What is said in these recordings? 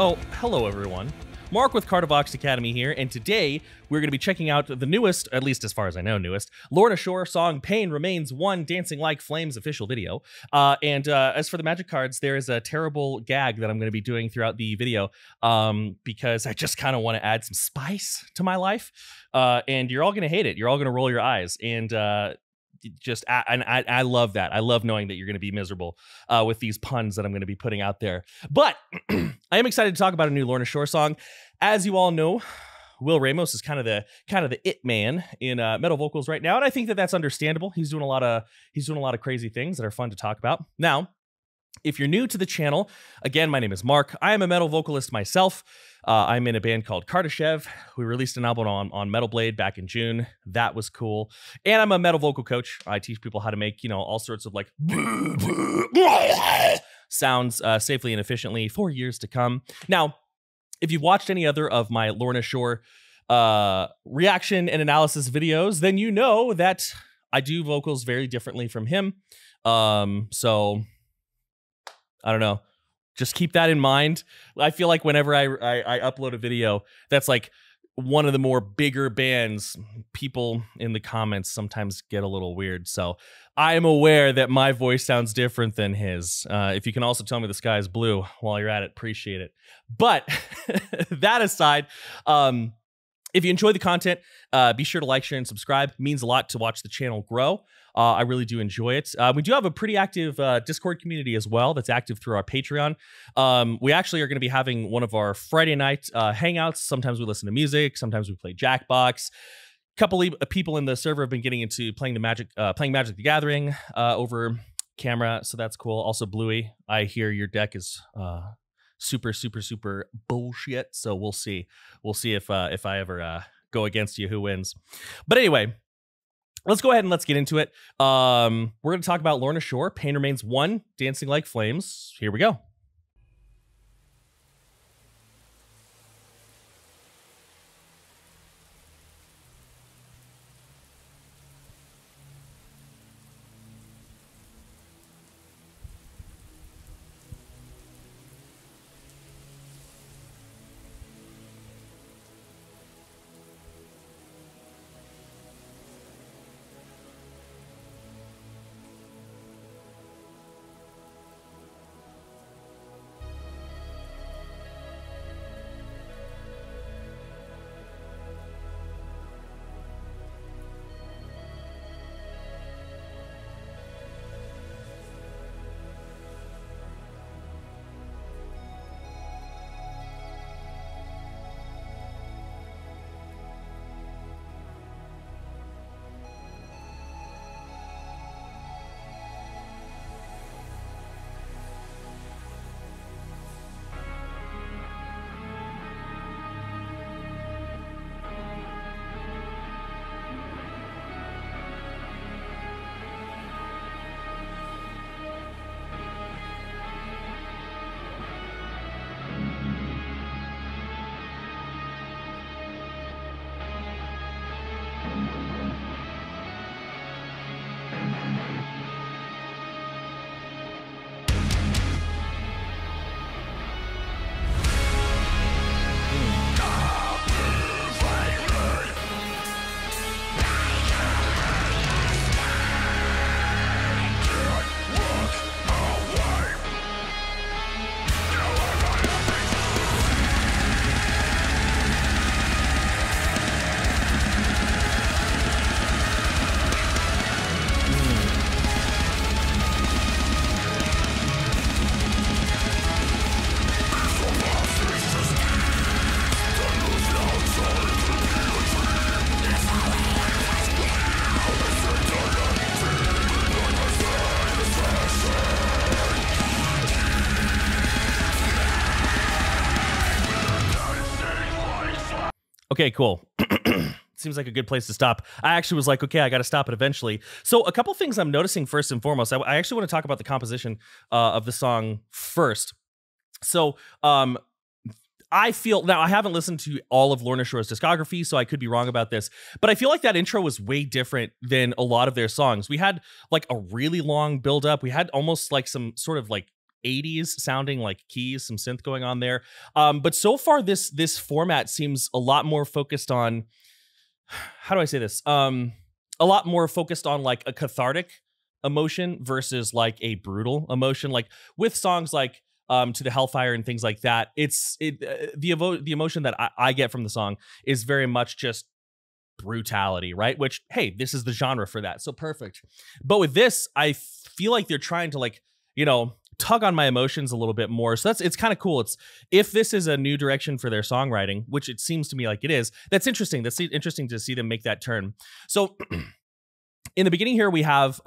Oh, hello everyone. Mark with Cardivox Academy here, and today we're going to be checking out the newest, at least as far as I know, Lorna Shore song Pain Remains One Dancing Like Flames official video. As for the magic cards, there is a terrible gag that I'm going to be doing throughout the video because I just kind of want to add some spice to my life, and you're all going to hate it. You're all going to roll your eyes, and I love that. I love knowing that you're going to be miserable with these puns that I'm going to be putting out there. But I am excited to talk about a new Lorna Shore song. As you all know, Will Ramos is kind of the it man in metal vocals right now, and I think that that's understandable. He's doing a lot of crazy things that are fun to talk about. Now, if you're new to the channel, again, my name is Mark. I am a metal vocalist myself. I'm in a band called Kardashev. We released an album on Metal Blade back in June. That was cool. And I'm a metal vocal coach. I teach people how to make, all sorts of like sounds safely and efficiently for years to come. Now, if you've watched any other of my Lorna Shore reaction and analysis videos, then you know that I do vocals very differently from him. So I don't know. Just keep that in mind. I feel like whenever I upload a video that's like one of the more bigger bands, people in the comments sometimes get a little weird. So I am aware that my voice sounds different than his. If you can also tell me the sky is blue while you're at it, appreciate it. But that aside, if you enjoy the content, be sure to like, share, and subscribe. It means a lot to watch the channel grow. I really do enjoy it. We do have a pretty active Discord community as well that's active through our Patreon. We actually are going to be having one of our Friday night hangouts. Sometimes we listen to music. Sometimes we play Jackbox. A couple of people in the server have been getting into playing Magic the Gathering over camera, so that's cool. Also, Bluey, I hear your deck is super bullshit. So we'll see. We'll see if I ever go against you, who wins. But anyway, let's go ahead and let's get into it. We're going to talk about Lorna Shore, Pain Remains One, Dancing Like Flames. Here we go. Okay, cool. Seems like a good place to stop. I actually was like, okay, I got to stop it eventually. So a couple things I'm noticing first and foremost. I actually want to talk about the composition of the song first. So I feel, now I haven't listened to all of Lorna Shore's discography, so I could be wrong about this, but I feel like that intro was way different than a lot of their songs. We had like a really long build up. We had almost like some sort of like 80s sounding like keys, some synth going on there. But so far this format seems a lot more focused on, how do I say this? A lot more focused on like a cathartic emotion versus like a brutal emotion. Like with songs like To the Hellfire and things like that, the emotion that I get from the song is very much just brutality, right? Which, hey, this is the genre for that, so perfect. But with this, I feel like they're trying to, like, you know, tug on my emotions a little bit more. So it's kind of cool. It's, if this is a new direction for their songwriting, which it seems to me like it is, that's interesting. That's interesting to see them make that turn. So in the beginning here, we have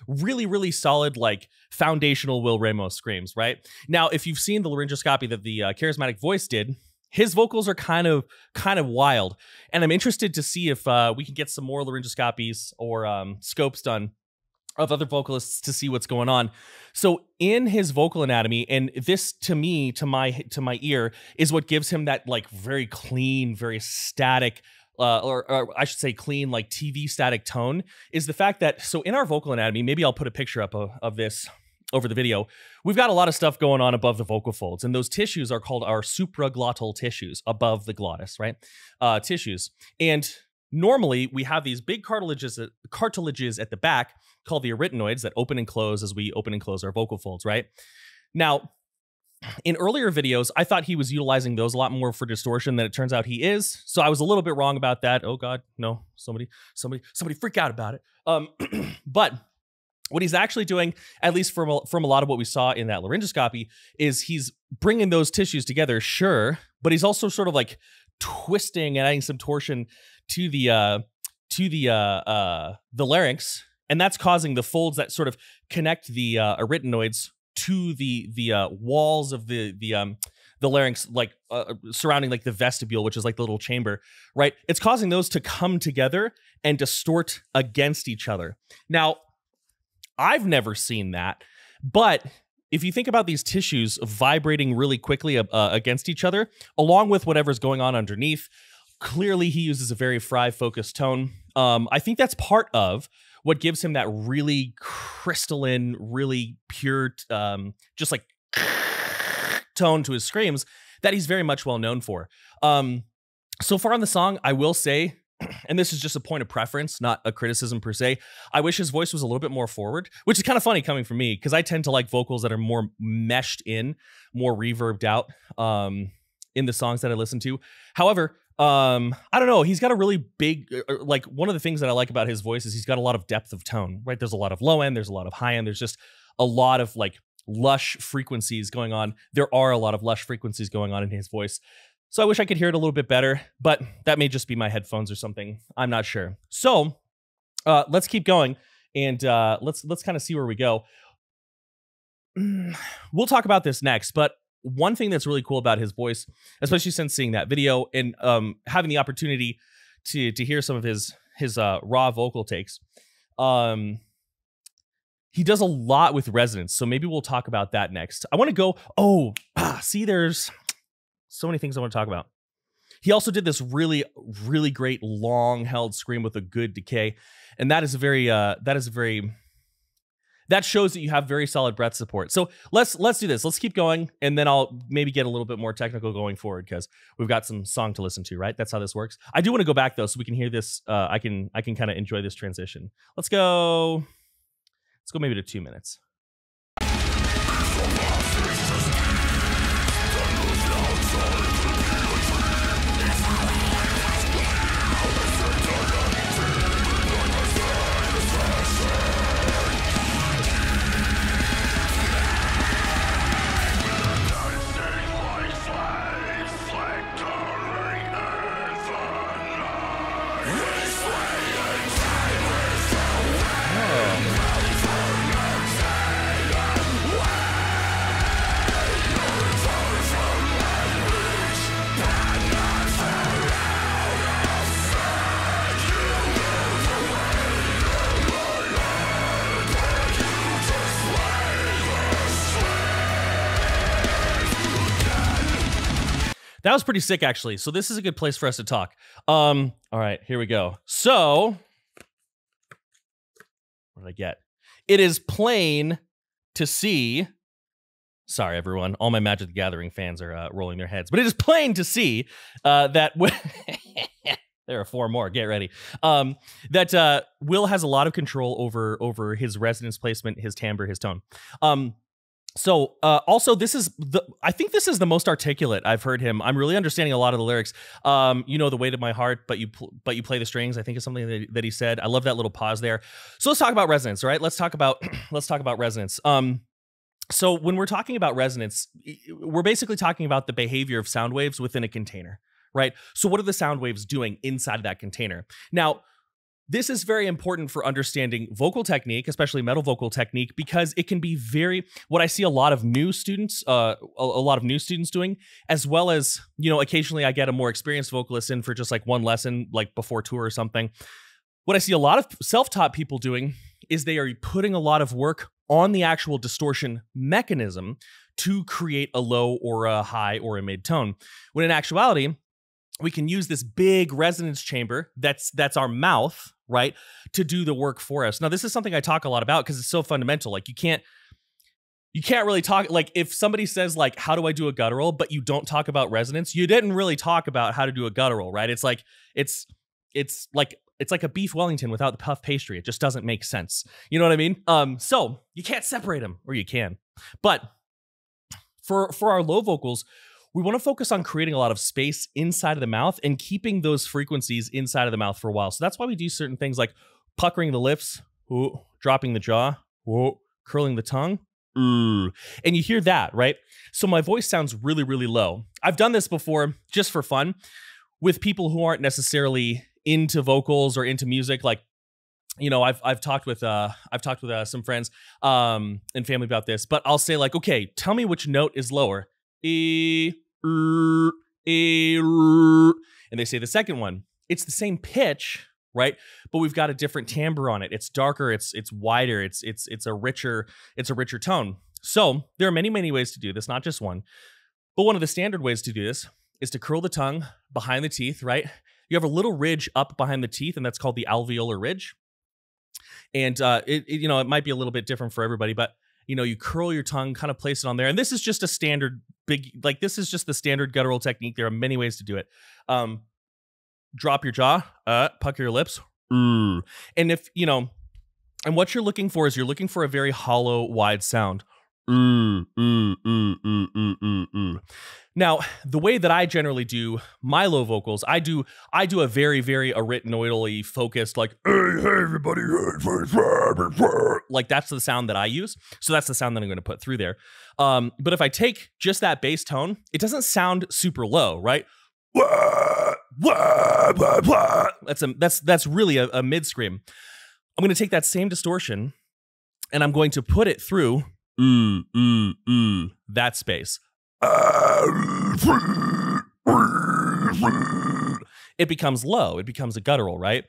really solid, like, foundational Will Ramos screams, right? Now, if you've seen the laryngoscopy that the charismatic voice did, his vocals are kind of wild, and I'm interested to see if we can get some more laryngoscopies or scopes done of other vocalists to see what's going on. So in his vocal anatomy, and this to me, to my ear, is what gives him that, like, very clean, very static, or I should say clean, like TV static tone, is the fact that, so in our vocal anatomy, maybe I'll put a picture up of this over the video, we've got a lot of stuff going on above the vocal folds, and those tissues are called our supraglottal tissues, above the glottis, right? Tissues. And normally we have these big cartilages at the back called the arytenoids that open and close as we open and close our vocal folds, right? Now, in earlier videos, I thought he was utilizing those a lot more for distortion than it turns out he is. So I was a little bit wrong about that. Oh God, no, somebody freak out about it. But what he's actually doing, at least from a lot of what we saw in that laryngoscopy, is he's bringing those tissues together, sure, but he's also sort of like twisting and adding some torsion to the larynx, and that's causing the folds that sort of connect the arytenoids to the walls of the larynx, like surrounding like the vestibule, which is like the little chamber, right? It's causing those to come together and distort against each other. Now, I've never seen that, but if you think about these tissues vibrating really quickly against each other, along with whatever's going on underneath, clearly he uses a very fry-focused tone. I think that's part of what gives him that really crystalline, really pure, just like tone to his screams that he's very much well known for. So far on the song, I will say, and this is just a point of preference, not a criticism per se, I wish his voice was a little bit more forward, which is kind of funny coming from me, because I tend to like vocals that are more meshed in, more reverbed out in the songs that I listen to. However, I don't know, he's got a really big, like, one of the things that I like about his voice is he's got a lot of depth of tone, right? There's a lot of low end, there's a lot of high end, there's just a lot of like lush frequencies going on. There are a lot of lush frequencies going on in his voice. So I wish I could hear it a little bit better, but that may just be my headphones or something. I'm not sure. So let's keep going, and let's kind of see where we go. We'll talk about this next, but one thing that's really cool about his voice, especially since seeing that video and having the opportunity to hear some of his raw vocal takes, he does a lot with resonance. So maybe we'll talk about that next. I want to go, see, there's so many things I want to talk about. He also did this really great long held scream with a good decay. And that is that shows that you have very solid breath support. So let's do this. Let's keep going, and then I'll maybe get a little bit more technical going forward, because we've got some song to listen to, right? That's how this works. I do want to go back though, so we can hear this. I can kind of enjoy this transition. Let's go maybe to 2 minutes. That was pretty sick, actually. So this is a good place for us to talk. All right, here we go. So, what did I get? It is plain to see. Sorry, everyone. All my Magic the Gathering fans are rolling their heads, but it is plain to see that there are 4 more. Get ready. That Will has a lot of control over his resonance placement, his timbre, his tone. So also, I think this is the most articulate I've heard him. I'm really understanding a lot of the lyrics. You know, the weight of my heart, but you play the strings, I think is something that he said. I love that little pause there. So let's talk about resonance, all right? Let's talk about resonance. So when we're talking about resonance, we're basically talking about the behavior of sound waves within a container, right? So what are the sound waves doing inside of that container? Now, this is very important for understanding vocal technique, especially metal vocal technique, because it can be what I see a lot of new students, doing, as well as, you know, occasionally I get a more experienced vocalist in for just like one lesson, like before tour or something. What I see a lot of self-taught people doing is they are putting a lot of work on the actual distortion mechanism to create a low or a high or a mid tone. When in actuality, we can use this big resonance chamber that's our mouth, right, to do the work for us. Now, this is something I talk a lot about because it's so fundamental. Like you can't really talk, like if somebody says like, how do I do a guttural, but you don't talk about resonance, you didn't really talk about how to do a guttural, right? It's like a beef Wellington without the puff pastry. It just doesn't make sense. You know what I mean? So you can't separate them, or you can. But for our low vocals, we want to focus on creating a lot of space inside of the mouth and keeping those frequencies inside of the mouth for a while. So that's why we do certain things like puckering the lips, ooh, dropping the jaw, ooh, curling the tongue. And you hear that, right? So my voice sounds really, really low. I've done this before just for fun with people who aren't necessarily into vocals or into music. Like, you know, I've talked with some friends and family about this, but I'll say like, okay, tell me which note is lower. And they say the second one. It's the same pitch, right? But we've got a different timbre on it. It's darker, it's wider, it's a richer tone. So there are many ways to do this, not just one. But one of the standard ways to do this is to curl the tongue behind the teeth, right? You have a little ridge up behind the teeth, and that's called the alveolar ridge. And it might be a little bit different for everybody, but you know, you curl your tongue, kind of place it on there. And this is just a standard this is just the standard guttural technique. There are many ways to do it. Drop your jaw, pucker your lips. And if, you know, and what you're looking for is you're looking for a very hollow, wide sound. Now, the way that I generally do my low vocals, I do a very, very arytenoidally focused, like, hey, everybody, like that's the sound that I use. So that's the sound that I'm going to put through there. But if I take just that bass tone, it doesn't sound super low, right? That's really a mid scream. I'm going to take that same distortion and I'm going to put it through that space. It becomes low. It becomes a guttural, right?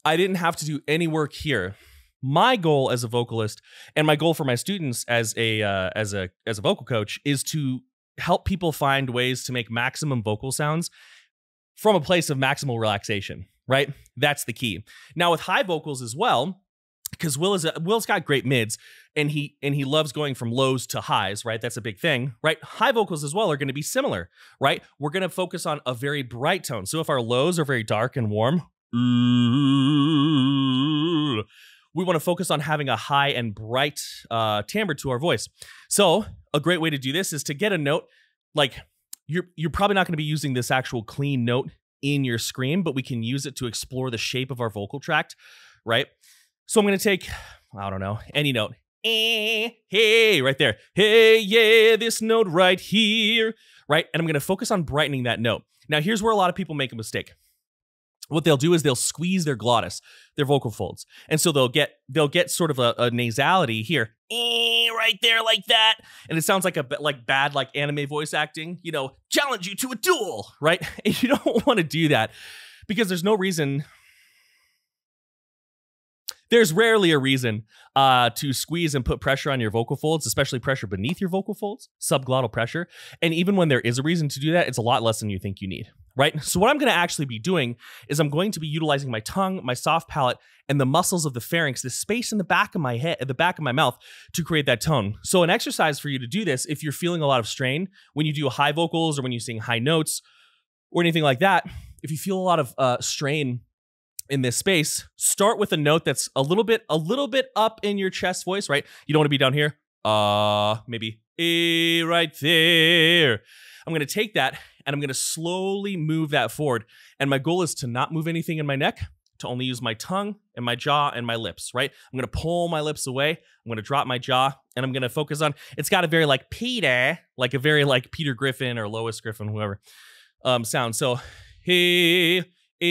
I didn't have to do any work here. My goal as a vocalist and my goal for my students as a vocal coach is to help people find ways to make maximum vocal sounds from a place of maximal relaxation, right? That's the key. Now with high vocals as well, because Will's got great mids and he loves going from lows to highs, right? That's a big thing, right? High vocals as well are going to be similar, right? We're going to focus on a very bright tone. So if our lows are very dark and warm, we want to focus on having a high and bright timbre to our voice. So a great way to do this is to get a note, like you're probably not going to be using this actual clean note in your scream, but we can use it to explore the shape of our vocal tract, right? So I'm going to take, I don't know, any note. Hey, right there. Hey, yeah, this note right here, right? And I'm going to focus on brightening that note. Now, here's where a lot of people make a mistake. What they'll do is they'll squeeze their glottis, their vocal folds. And so they'll get sort of a nasality here, right there like that. And it sounds like bad anime voice acting, you know, challenge you to a duel, right? And you don't want to do that because there's no reason There's rarely a reason to squeeze and put pressure on your vocal folds, especially pressure beneath your vocal folds, subglottal pressure. And even when there is a reason to do that, it's a lot less than you think you need, right? So what I'm going to actually be doing is I'm going to be utilizing my tongue, my soft palate, and the muscles of the pharynx, the space in the back of my head, at the back of my mouth, to create that tone. So an exercise for you to do this, if you're feeling a lot of strain when you do high vocals or when you sing high notes or anything like that, if you feel a lot of strain in this space, start with a note that's a little bit up in your chest voice, right? You don't want to be down here. Maybe right there. I'm going to take that and I'm going to slowly move that forward. And my goal is to not move anything in my neck, to only use my tongue and my jaw and my lips, right? I'm going to pull my lips away. I'm going to drop my jaw and I'm going to focus on, it's got a very like Peter, like a very like Peter Griffin or Lois Griffin, whoever sound. So, hey, you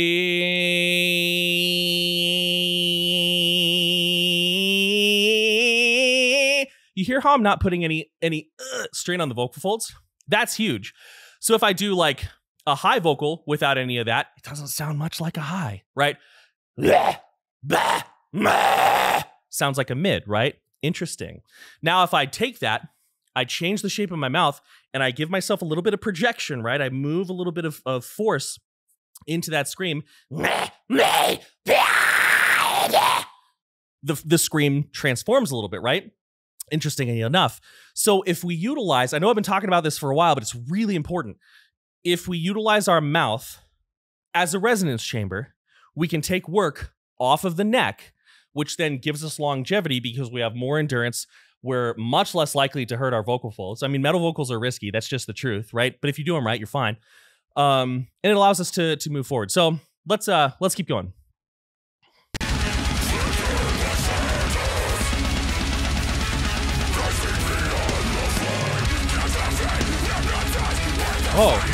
hear how I'm not putting any strain on the vocal folds? That's huge. So if I do like a high vocal without any of that, it doesn't sound much like a high, right? Sounds like a mid, right? Interesting. Now, if I take that, I change the shape of my mouth and I give myself a little bit of projection, right? I move a little bit of force into that scream. The scream transforms a little bit, right? Interestingly enough. So if we utilize, I know I've been talking about this for a while, but it's really important. If we utilize our mouth as a resonance chamber, we can take work off of the neck, which then gives us longevity because we have more endurance. We're much less likely to hurt our vocal folds. I mean, metal vocals are risky. That's just the truth, right? But if you do them right, you're fine. And it allows us to move forward. So let's keep going. Oh.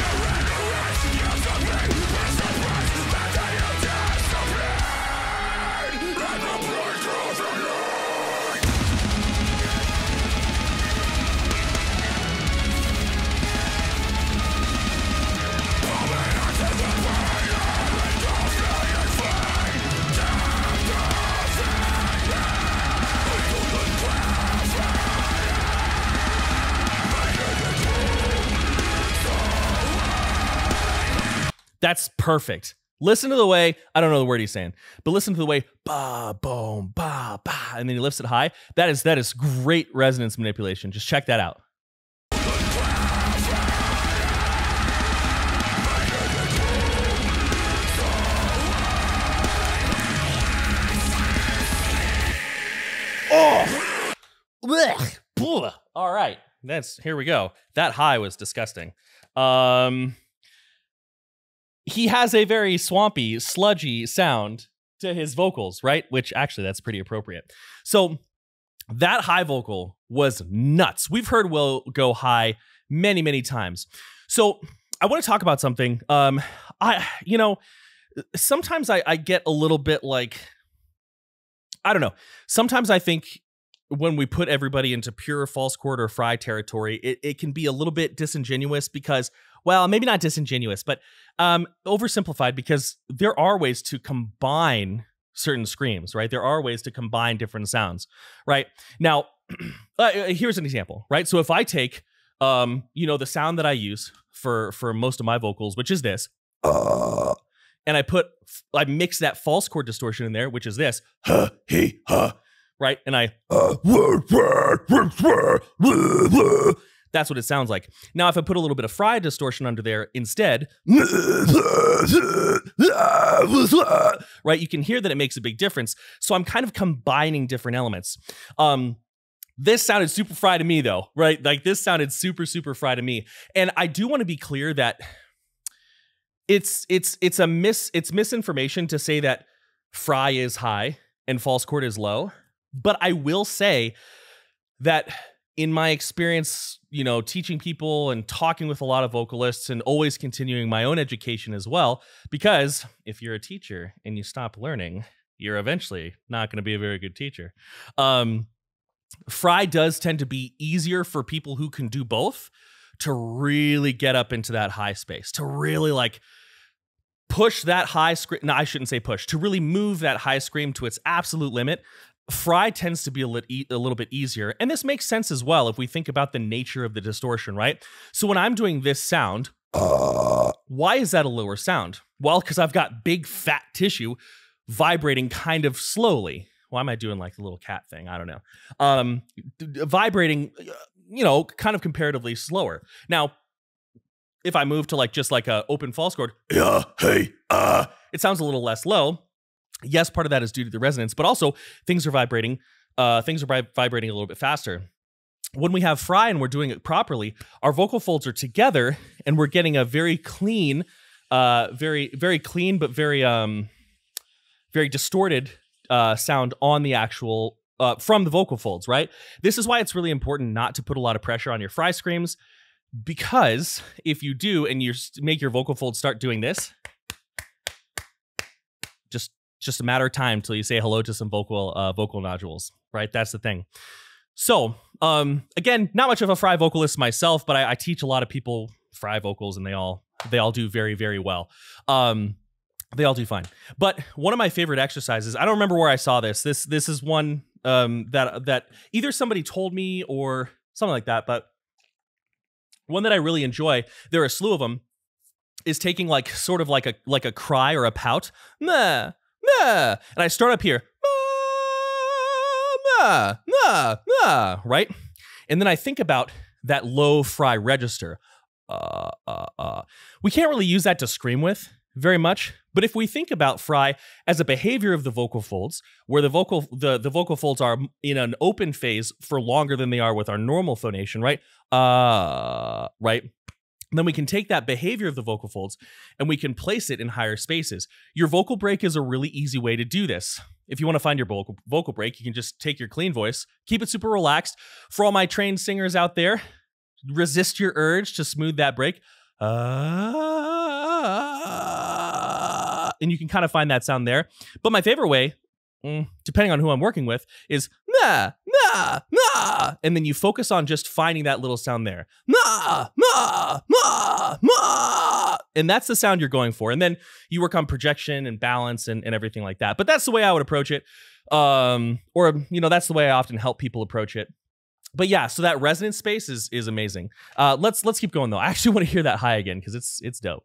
That's perfect. Listen to the way, I don't know the word he's saying, but listen to the way, ba, boom, ba, ba, and then he lifts it high. That is great resonance manipulation. Just check that out. Oh! Blech. All right. Here we go. That high was disgusting. He has a very swampy, sludgy sound to his vocals, right? Which actually, that's pretty appropriate. So that high vocal was nuts. We've heard Will go high many, many times. So I want to talk about something. Sometimes I get a little bit like, I don't know. Sometimes I think when we put everybody into pure false chord or fry territory, it can be a little bit disingenuous because, well, maybe not disingenuous, but oversimplified, because there are ways to combine certain screams, right? There are ways to combine different sounds, right? Now, here's an example, right? So if I take, the sound that I use for most of my vocals, which is this, and I mix that false chord distortion in there, which is this, right? And that's what it sounds like. Now, if I put a little bit of fry distortion under there instead, right, you can hear that it makes a big difference. So I'm kind of combining different elements. This sounded super fry to me, though, right? Like this sounded super, super fry to me. And I do want to be clear that it's misinformation to say that fry is high and false chord is low. But I will say that in my experience, teaching people and talking with a lot of vocalists and always continuing my own education as well, because if you're a teacher and you stop learning, you're eventually not going to be a very good teacher. Fry does tend to be easier for people who can do both to really get up into that high space, to really like push that high scream. No, I shouldn't say push. To really move that high scream to its absolute limit, fry tends to be a little bit easier. And this makes sense as well if we think about the nature of the distortion, right? So when I'm doing this sound, why is that a lower sound? Well, because I've got big fat tissue vibrating kind of slowly. Why am I doing like the little cat thing? I don't know. Vibrating, you know, kind of comparatively slower. Now, if I move to like just like a open false chord, yeah, hey, it sounds a little less low. Yes, part of that is due to the resonance, but also things are vibrating. Vibrating a little bit faster. When we have fry and we're doing it properly, our vocal folds are together, and we're getting a very clean, very clean, but very distorted sound on the actual from the vocal folds. Right. This is why it's really important not to put a lot of pressure on your fry screams, because if you do and you make your vocal folds start doing this, just a matter of time till you say hello to some vocal nodules, right? That's the thing. So, again, not much of a fry vocalist myself, but I teach a lot of people fry vocals, and they all do very, very well. They all do fine. But one of my favorite exercises, I don't remember where I saw this. This is one that either somebody told me or something like that, but one that I really enjoy, there are a slew of them, is taking like sort of like a cry or a pout. Nah. And I start up here, right? And then I think about that low fry register. We can't really use that to scream with very much, but if we think about fry as a behavior of the vocal folds, where the vocal folds are in an open phase for longer than they are with our normal phonation, right? Right? Then we can take that behavior of the vocal folds and we can place it in higher spaces. Your vocal break is a really easy way to do this. If you want to find your vocal break, you can just take your clean voice, keep it super relaxed. For all my trained singers out there, resist your urge to smooth that break. And you can kind of find that sound there. But my favorite way, depending on who I'm working with, is nah. And then you focus on just finding that little sound there. And that's the sound you're going for. And then you work on projection and balance and everything like that. But that's the way I would approach it. Or, you know, that's the way I often help people approach it. But yeah, so that resonance space is amazing. Let's keep going though. I actually want to hear that high again because it's dope.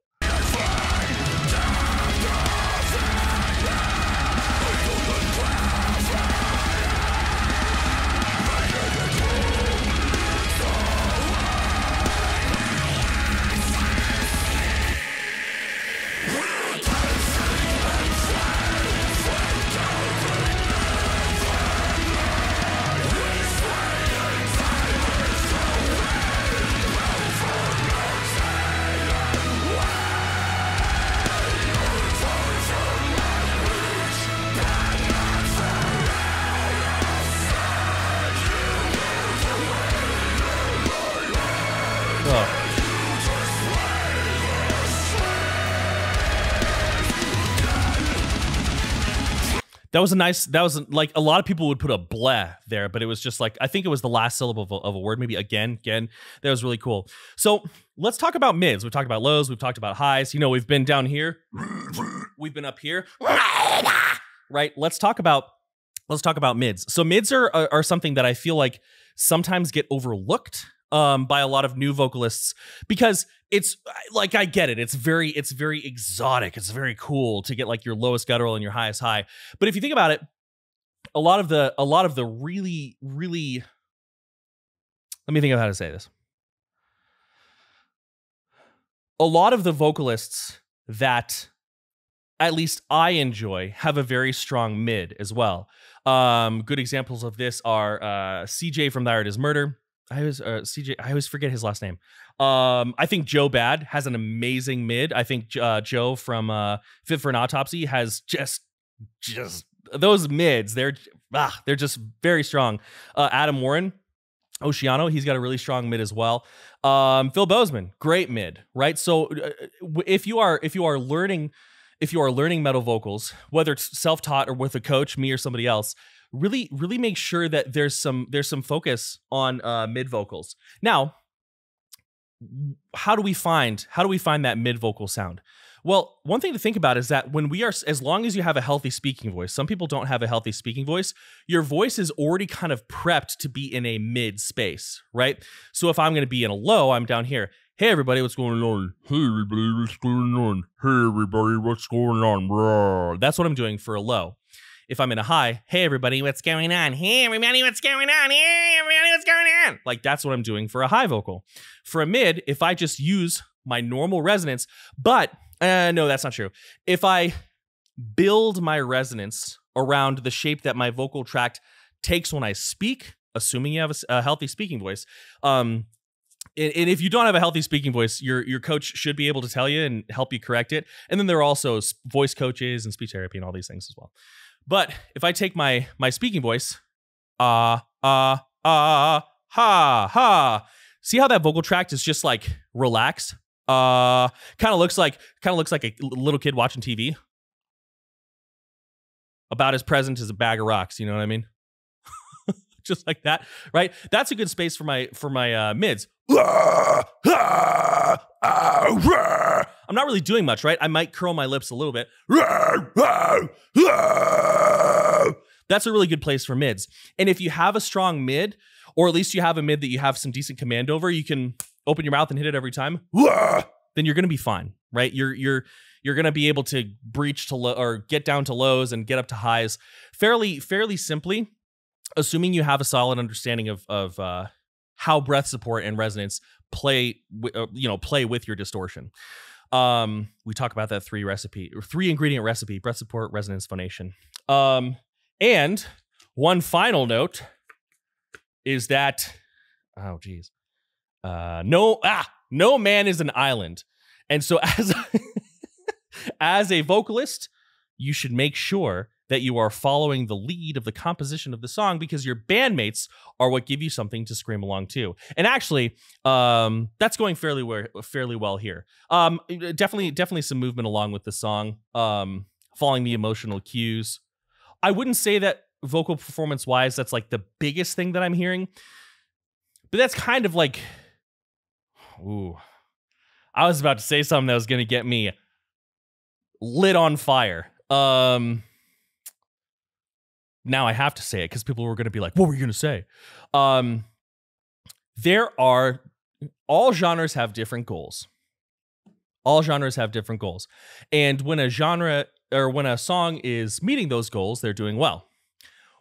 That was like a lot of people would put a bleh there, but it was just like, I think it was the last syllable of a word, maybe again. That was really cool. So let's talk about mids. We've talked about lows. We've talked about highs. You know, we've been down here. We've been up here. Right? Let's talk about mids. So mids are something that I feel like sometimes get overlooked by a lot of new vocalists, because it's like, I get it. It's very exotic. It's very cool to get like your lowest guttural and your highest high. But if you think about it, a lot of the really, let me think of how to say this. A lot of the vocalists that at least I enjoy have a very strong mid as well. Good examples of this are CJ from Thy Art Is Murder. I always forget his last name. I think Joe Bad has an amazing mid. I think Joe from Fit for an Autopsy has just those mids. They're just very strong. Adam Warren, Oceano, he's got a really strong mid as well. Phil Bozeman, great mid, right? So if you are learning metal vocals, whether it's self-taught or with a coach, me or somebody else, really make sure that there's some focus on mid vocals. Now, how do we find that mid vocal sound? Well, one thing to think about is that when we are, as long as you have a healthy speaking voice, some people don't have a healthy speaking voice, your voice is already kind of prepped to be in a mid space, right? So if I'm going to be in a low, I'm down here. Hey, everybody, what's going on? Hey, everybody, what's going on? Hey, everybody, what's going on? Bro. That's what I'm doing for a low. If I'm in a high, hey, everybody, what's going on? Hey, everybody, what's going on? Hey, everybody, what's going on? Like, that's what I'm doing for a high vocal. For a mid, if I just use my normal resonance, but no, that's not true. If I build my resonance around the shape that my vocal tract takes when I speak, assuming you have a healthy speaking voice, and if you don't have a healthy speaking voice, your coach should be able to tell you and help you correct it. And then there are also voice coaches and speech therapy and all these things as well. But if I take my speaking voice, ha, ha, see how that vocal tract is just like relaxed? Kind of looks like a little kid watching TV. About as present as a bag of rocks, you know what I mean? Just like that, right? That's a good space for my mids. I'm not really doing much, right? I might curl my lips a little bit. That's a really good place for mids. And if you have a strong mid, or at least you have a mid that you have some decent command over, you can open your mouth and hit it every time. Then you're going to be fine, right? You're going to be able to breach to low or get down to lows and get up to highs fairly simply, assuming you have a solid understanding of how breath support and resonance play with your distortion. We talk about that 3 ingredient recipe: breath support, resonance, phonation. And one final note is that, oh geez, no man is an island. And so as a vocalist, you should make sure that you are following the lead of the composition of the song, because your bandmates are what give you something to scream along to. And actually, that's going fairly well here. Definitely some movement along with the song, following the emotional cues. I wouldn't say that vocal performance wise, that's like the biggest thing that I'm hearing, but that's kind of like, ooh, I was about to say something that was going to get me lit on fire. Now I have to say it because people were going to be like, what were you going to say? All genres have different goals. All genres have different goals. And when a genre or when a song is meeting those goals, they're doing well.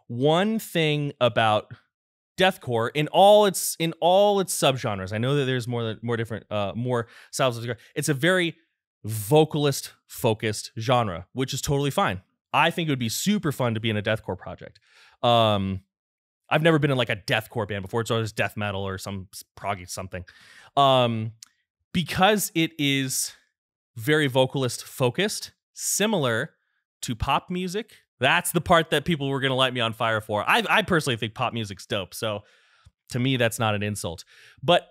One thing about deathcore in all its subgenres, I know that there's more different styles of. It's a very vocalist focused genre, which is totally fine. I think it would be super fun to be in a deathcore project. I've never been in like a deathcore band before. It's always death metal or some proggy something. Because it is very vocalist focused, similar to pop music. That's the part that people were going to light me on fire for. I personally think pop music's dope. So to me, that's not an insult. But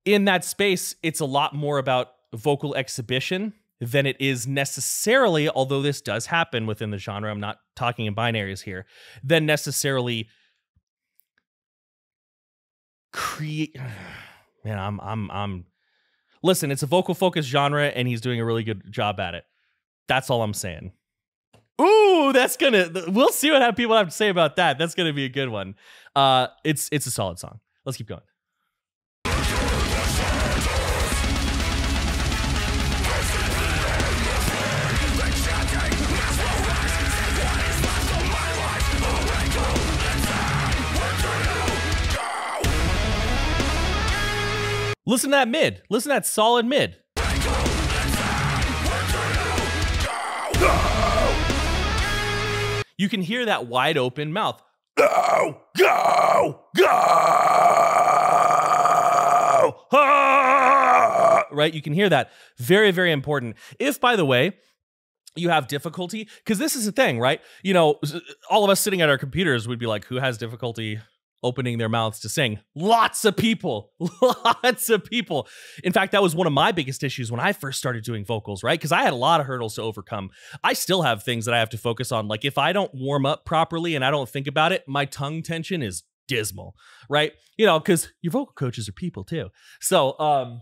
in that space, it's a lot more about vocal exhibition than it is necessarily, although this does happen within the genre, I'm not talking in binaries here, than necessarily create. Man, I'm listen, it's a vocal focused genre and he's doing a really good job at it. That's all I'm saying. Ooh, we'll see what people have to say about that. That's gonna be a good one. It's a solid song. Let's keep going. Listen to that mid. Listen to that solid mid. You can hear that wide open mouth. Go, go, go. Ah! Right? You can hear that. Very, very important. If, by the way, you have difficulty, because this is the thing, right? You know, all of us sitting at our computers would be like, who has difficulty opening their mouths to sing? Lots of people. Lots of people. In fact, that was one of my biggest issues when I first started doing vocals, right? Because I had a lot of hurdles to overcome. I still have things that I have to focus on. Like if I don't warm up properly and I don't think about it, my tongue tension is dismal, right? You know, because your vocal coaches are people too. So,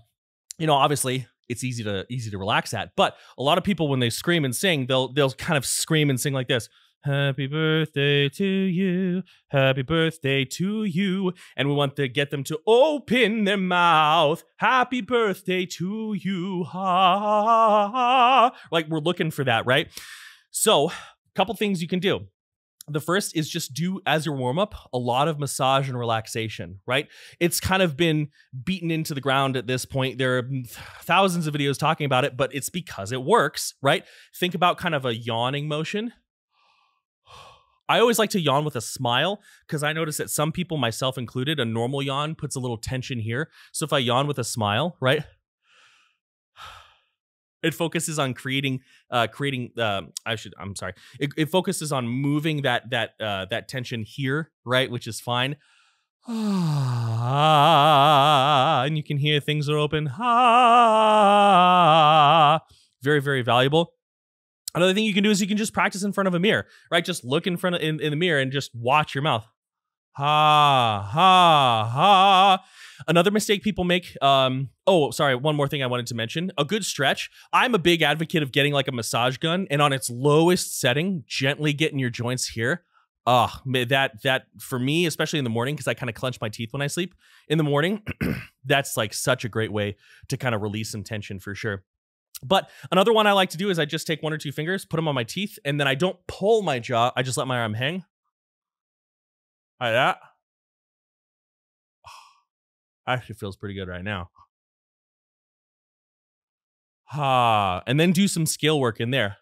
you know, obviously, it's easy to relax at. But a lot of people, when they scream and sing, they'll kind of scream and sing like this. Happy birthday to you. Happy birthday to you. And we want to get them to open their mouth. Happy birthday to you. Ha, ha, ha. Like, we're looking for that, right? So, a couple things you can do. The first is just do, as your warm-up, a lot of massage and relaxation, right? It's kind of been beaten into the ground at this point. There are thousands of videos talking about it, but it's because it works, right? Think about kind of a yawning motion. I always like to yawn with a smile because I notice that some people, myself included, a normal yawn puts a little tension here. So if I yawn with a smile, right, it focuses on It focuses on moving that tension here, right, which is fine. And you can hear things are open. Very, very valuable. Another thing you can do is you can just practice in front of a mirror, right? Just look in the mirror and just watch your mouth. Ha, ha, ha. Another mistake people make. Oh, sorry. One more thing I wanted to mention. A good stretch. I'm a big advocate of getting like a massage gun and on its lowest setting, gently getting your joints here. That for me, especially in the morning, because I kind of clench my teeth when I sleep in the morning, that's like such a great way to kind of release some tension for sure. But another one I like to do is I just take 1 or 2 fingers, put them on my teeth, and then I don't pull my jaw. I just let my arm hang. Like that. Actually feels pretty good right now. And then do some scale work in there.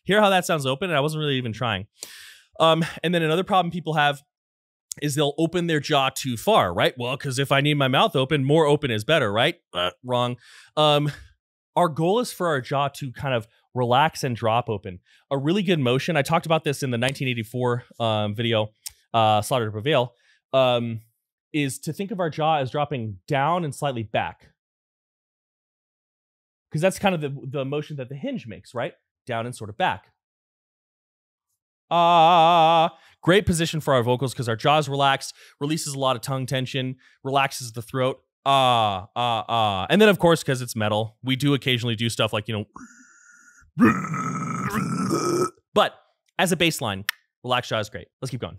Hear how that sounds open? And I wasn't really even trying. And then another problem people have is they'll open their jaw too far, right? Well, because if I need my mouth open, more open is better, right? Wrong. Our goal is for our jaw to kind of relax and drop open. A really good motion, I talked about this in the 1984 video, Slaughter to Prevail, is to think of our jaw as dropping down and slightly back. Because that's kind of the motion that the hinge makes, right? Down and sort of back. Great position for our vocals because our jaw's relaxed, releases a lot of tongue tension, relaxes the throat. And then, of course, because it's metal, we do occasionally do stuff like, you know. But as a baseline, relaxed jaw is great. Let's keep going.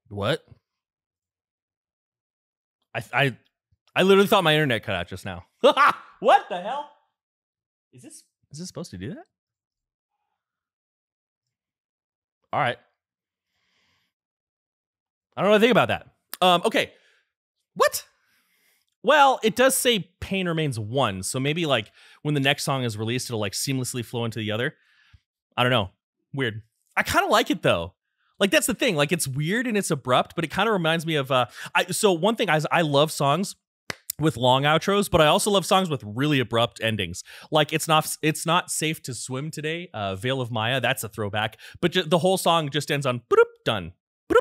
What? I literally thought my internet cut out just now. What the hell? Is this supposed to do that? All right. I don't know what to think about that. Okay. What? Well, it does say pain remains 1. So maybe like when the next song is released, it'll like seamlessly flow into the other. I don't know. Weird. I kind of like it though. Like, that's the thing. Like, it's weird and it's abrupt, but it kind of reminds me of... so one thing, I love songs with long outros, but I also love songs with really abrupt endings. Like it's not safe to swim today. Veil of Maya, that's a throwback. But the whole song just ends on boop, done. Boop.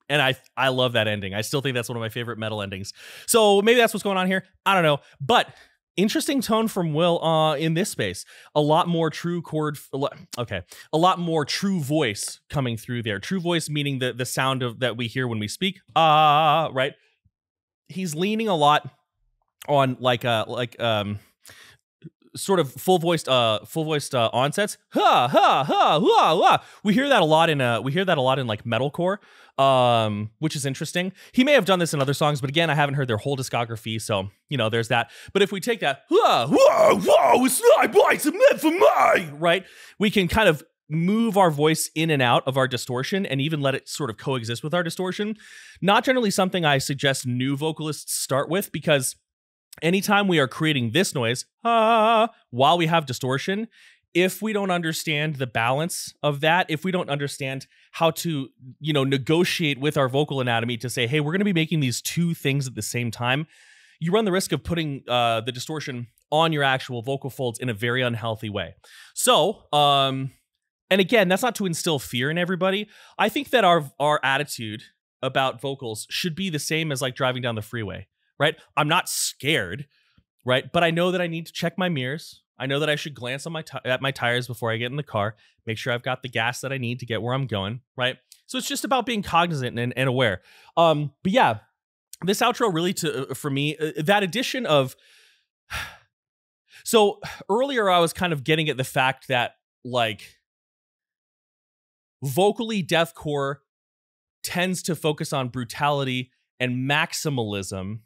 And I love that ending. I still think that's one of my favorite metal endings. So maybe that's what's going on here. I don't know. But interesting tone from Will in this space. A lot more true chord. Okay, a lot more true voice coming through there. True voice meaning the sound of that we hear when we speak. Right. He's leaning a lot on sort of full voiced onsets. Ha ha ha ha ha. We hear that a lot in like metalcore, which is interesting. He may have done this in other songs, but again, I haven't heard their whole discography, so you know, there's that. But if we take that, whoa, whoa, whoa, it's not bites meant for me, right? We can kind of move our voice in and out of our distortion and even let it sort of coexist with our distortion. Not generally something I suggest new vocalists start with, because anytime we are creating this noise, while we have distortion, if we don't understand the balance of that, if we don't understand how to, you know, negotiate with our vocal anatomy to say, hey, we're going to be making these two things at the same time, you run the risk of putting the distortion on your actual vocal folds in a very unhealthy way. So, and again, that's not to instill fear in everybody. I think that our attitude about vocals should be the same as like driving down the freeway. Right? I'm not scared, right? But I know that I need to check my mirrors. I know that I should glance on at my tires before I get in the car, make sure I've got the gas that I need to get where I'm going, right? So it's just about being cognizant and aware. But yeah, this outro really, for me, that addition of... So earlier I was kind of getting at the fact that, like, vocally deathcore tends to focus on brutality and maximalism,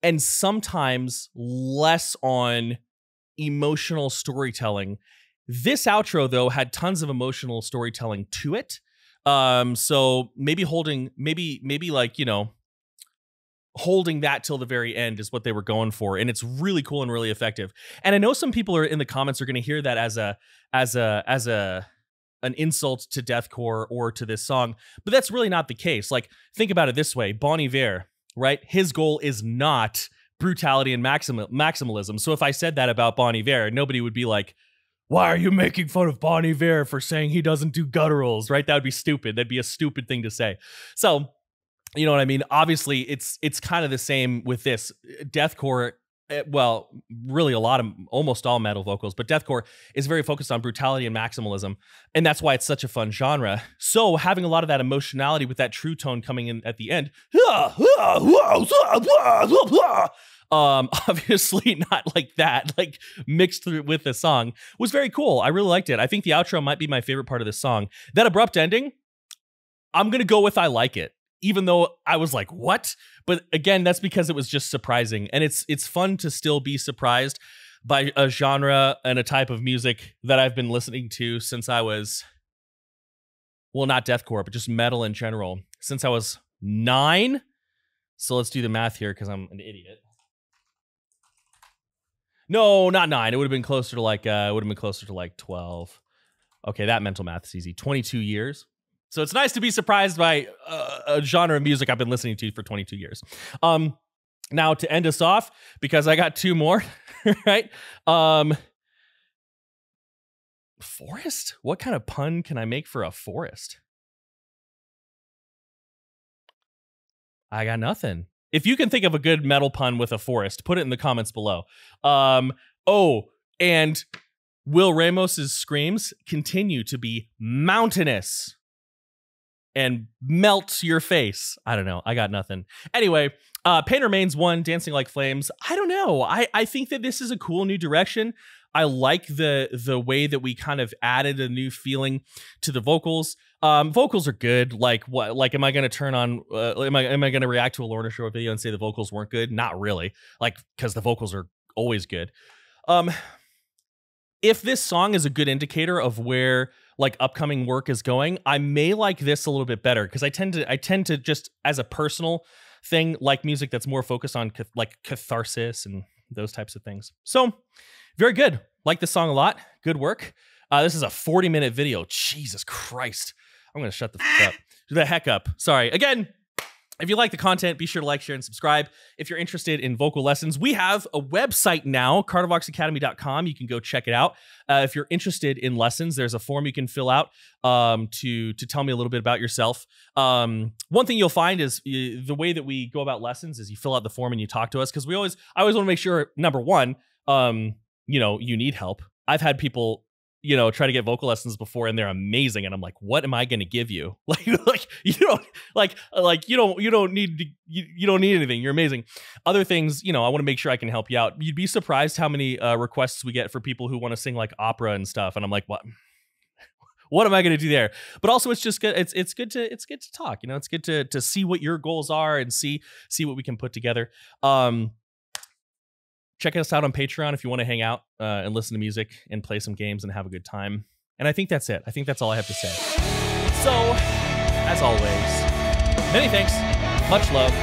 and sometimes less on emotional storytelling. This outro, though, had tons of emotional storytelling to it. So maybe like, you know, holding that till the very end is what they were going for. And it's really cool and really effective. And I know some people are in the comments are going to hear that as an insult to deathcore or to this song, but that's really not the case. Like, think about it this way. Bon Iver, right? His goal is not brutality and maximalism. So if I said that about Bon Iver, nobody would be like, why are you making fun of Bon Iver for saying he doesn't do gutturals, right? That would be stupid. That'd be a stupid thing to say. So, you know what I mean? Obviously, it's kind of the same with this. Deathcore, well, really almost all metal vocals, but deathcore is very focused on brutality and maximalism, and that's why it's such a fun genre. So having a lot of that emotionality with that true tone coming in at the end, obviously not like that, like mixed through with the song, was very cool. I really liked it. I think the outro might be my favorite part of this song. That abrupt ending, I'm gonna go with I like it, even though I was like, what? But again, that's because it was just surprising. And it's fun to still be surprised by a genre and a type of music that I've been listening to since I was, well, not deathcore, but just metal in general, since I was 9. So let's do the math here because I'm an idiot. No, not 9. It would have been closer to like 12. Okay, that mental math is easy. 22 years. So it's nice to be surprised by a genre of music I've been listening to for 22 years. Now to end us off, because I got 2 more, right? Forest? What kind of pun can I make for a forest? I got nothing. If you can think of a good metal pun with a forest, put it in the comments below. Oh, and Will Ramos's screams continue to be mountainous and melt your face. I don't know. I got nothing. Anyway, Pain Remains 1, Dancing Like Flames. I don't know. I think that this is a cool new direction. I like the way that we kind of added a new feeling to the vocals. Vocals are good. Like what? Like, am I going to turn on? Am I going to react to a Lorna Shore video and say the vocals weren't good? Not really. Like, because the vocals are always good. If this song is a good indicator of where like upcoming work is going, I may like this a little bit better, because I tend to just, as a personal thing, like music that's more focused on like catharsis and those types of things. So very good. Like this song a lot. Good work. This is a 40-minute video. Jesus Christ. I'm going to shut the heck up. Sorry. Again, If you like the content, be sure to like, share, and subscribe. If you're interested in vocal lessons, we have a website now, cartervoxacademy.com. You can go check it out. If you're interested in lessons, there's a form you can fill out to tell me a little bit about yourself. One thing you'll find is the way that we go about lessons is you fill out the form and you talk to us, because I always want to make sure, number one, you know, you need help. I've had people, you know, try to get vocal lessons before and they're amazing, and I'm like, what am I going to give you? Like you don't need anything. You're amazing. Other things, you know, I want to make sure I can help you out. You'd be surprised how many requests we get for people who want to sing like opera and stuff, and I'm like, what am I going to do there? But also, it's just good. It's good to talk. You know, it's good to see what your goals are and see what we can put together. Check us out on Patreon if you want to hang out and listen to music and play some games and have a good time. And I think that's it. I think that's all I have to say. So, as always, many thanks, much love.